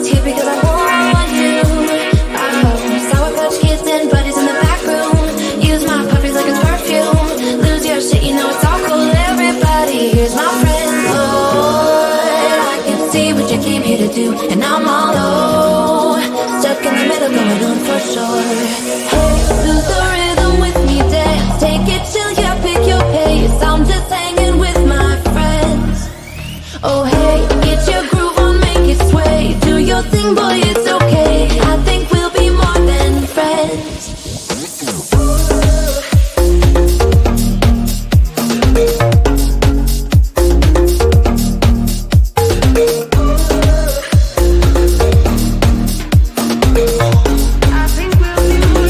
always here because I want you. Sour Patch Kids and buddies in the back room. Use my puppies like it's perfume. Lose your shit, you know it's all cool. Everybody here's my friend. Lord, I can see what you came here to do, and I'm all low, stuck in the middle, going on for sure. Hey, lose the rhythm with me, dance. Take it chill, yeah, pick your pace. I'm just hanging with my friends. Oh hey, get your groove on, make it sway. Do your thing, boy, it's okay. I think we'll be more than friends. I think we'll be more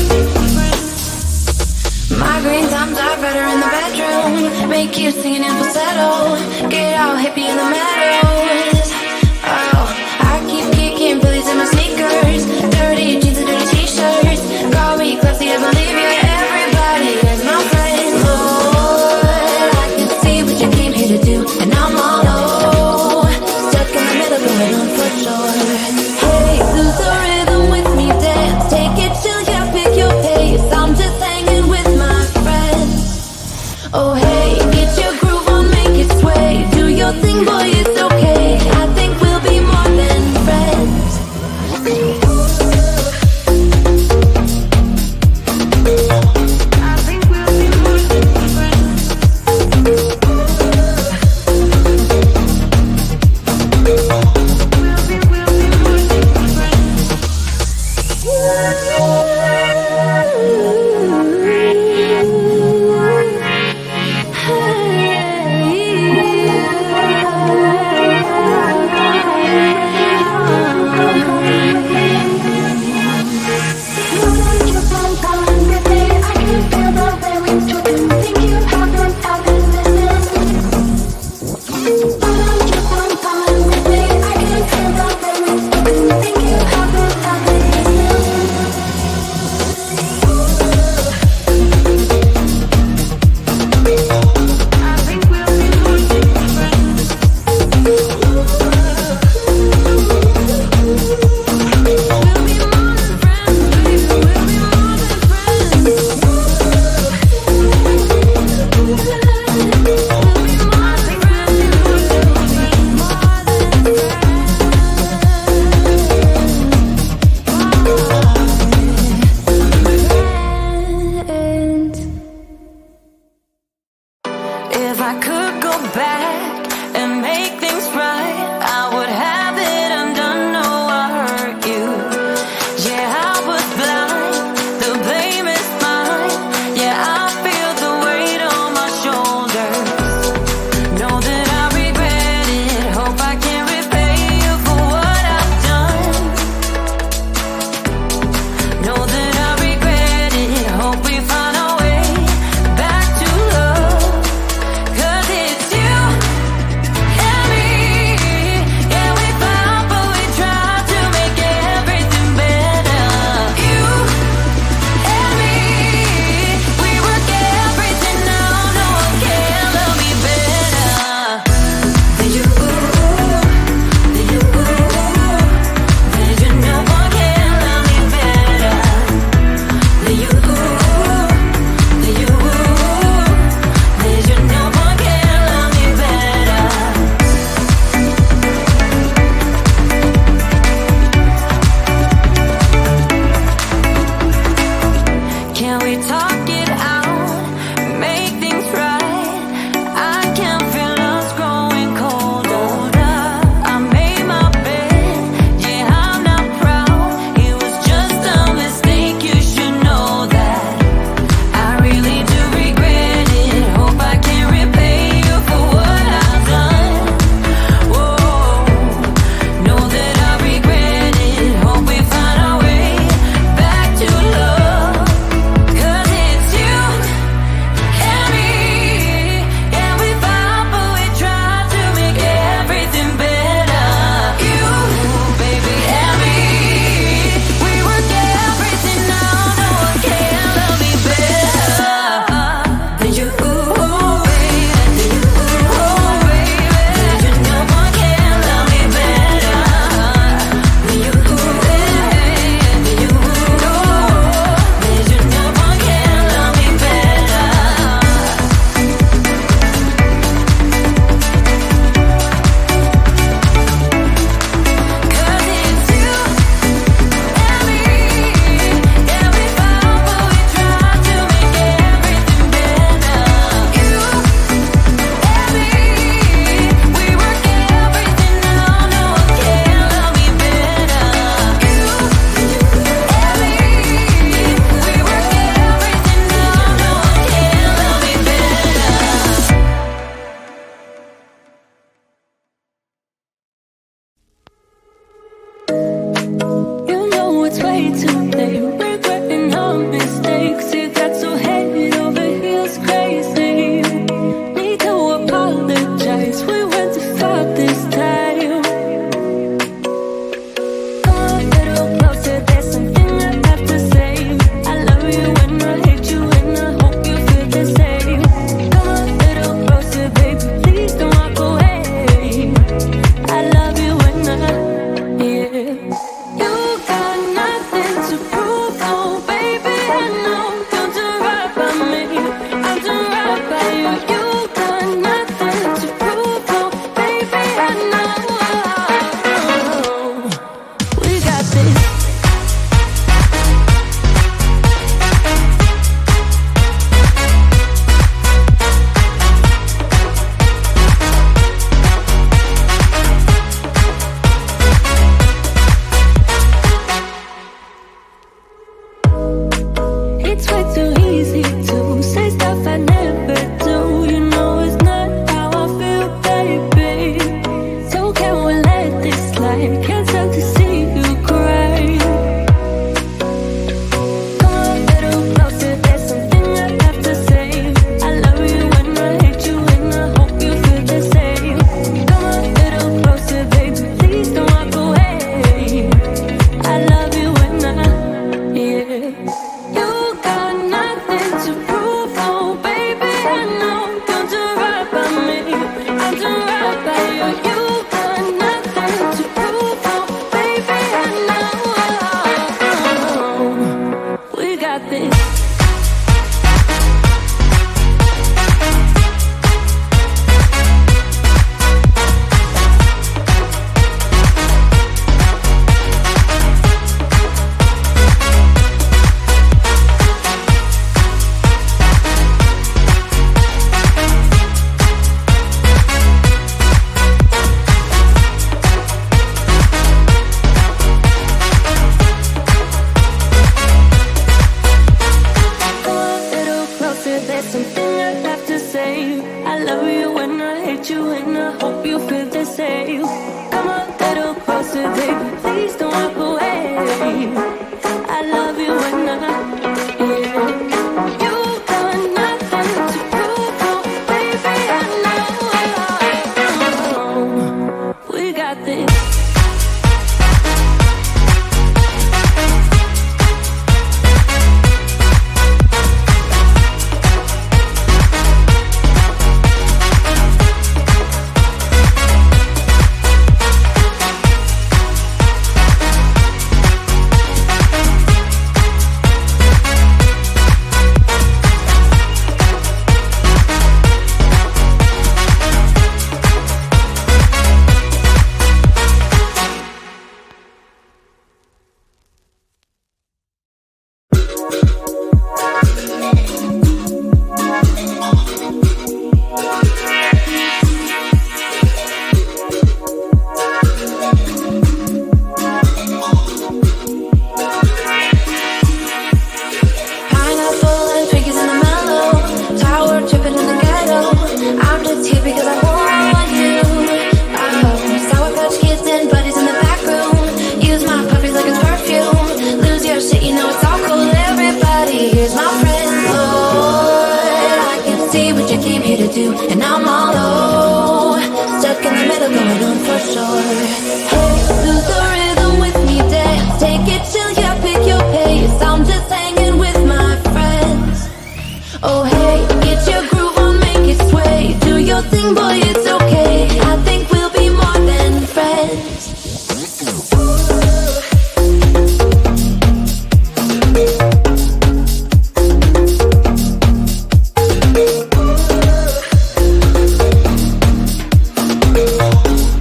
way too late. Regretting our mistakes. It got so head over heels crazy. Need to apologize. We went too far this time. Come a little closer. There's something I have to say. I love you and I hate you and I hope you feel the same. Come a little closer, baby. Please don't walk away. I love you and yeah. You got nothing to prove, oh baby. I know you'll do right by me. I'll do right by you. You got nothing to prove, oh baby. I know we got this. It's way too easy to say stuff I never do. You know it's not how I feel, baby. So can we let this slide? Can't stand to see you cry. Come a little closer, there's something I have to say. I love you and I hate you and I hope you feel the same. Come a little closer, baby, please don't walk away. I love you and yeah. You got nothing to prove, oh baby. I know you'll do right by me. I'll do right by you. You got nothing to prove, oh baby. I know we got this. Come a little closer, there's something I have to say. I love you and I hate you and I hope you feel the same. Come a little closer, baby, please don't walk away. I love you and yeah. You got nothing to prove, oh baby. I know we got this. Pineapple and Twinkies in the mellow. Tower tripping in the ghetto. I'm just here because I want you. Sour Patch Kids and buddies in the back room. Use my puppies like it's perfume. Lose your shit, you know it's all cool. Everybody, here's my friend. Lord, I can see what you came here to do, and I'm all low. Stuck in the middle, going on for sure. Hey, lose the rhythm with me, dance. Take it chill, yeah, pick your pace. I'm just hanging with my friends. Oh hey, get your groove on, make it sway. Do your thing, boy, it's okay. I think we'll be more than friends.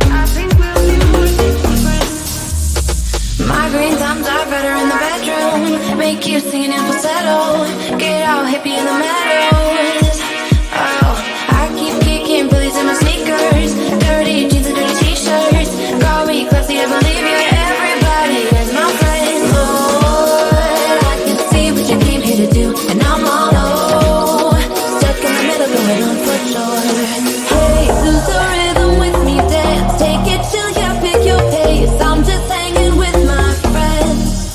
I think we'll be more than friends. Migraine times are better in the bedroom. Make you singing in falsetto. Get all hippie in the meadows. Oh, I keep kicking Billies in my sneakers. Dirty jeans and dirty t-shirts. Call me classy, I believe you. Everybody is my friend. Lord, I can see what you came here to do, and I'm all low. Stuck in the middle, going on for sure. Hey, lose the rhythm with me, dance. Take it chill, yeah, pick your pace. I'm just hanging with my friends.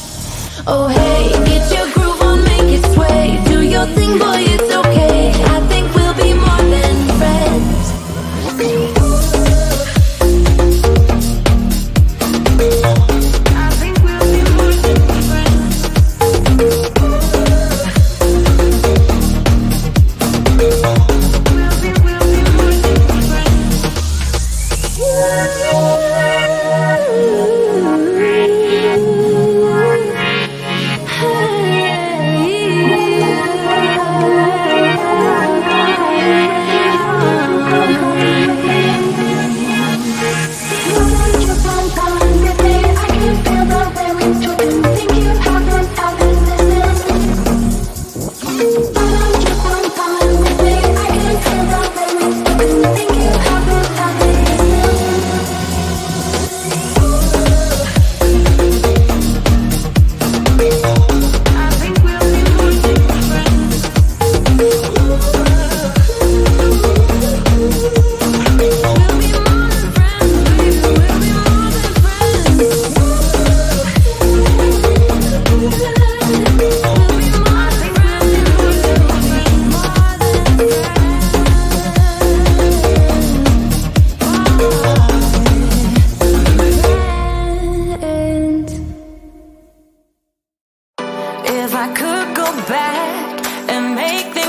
I could go back and make things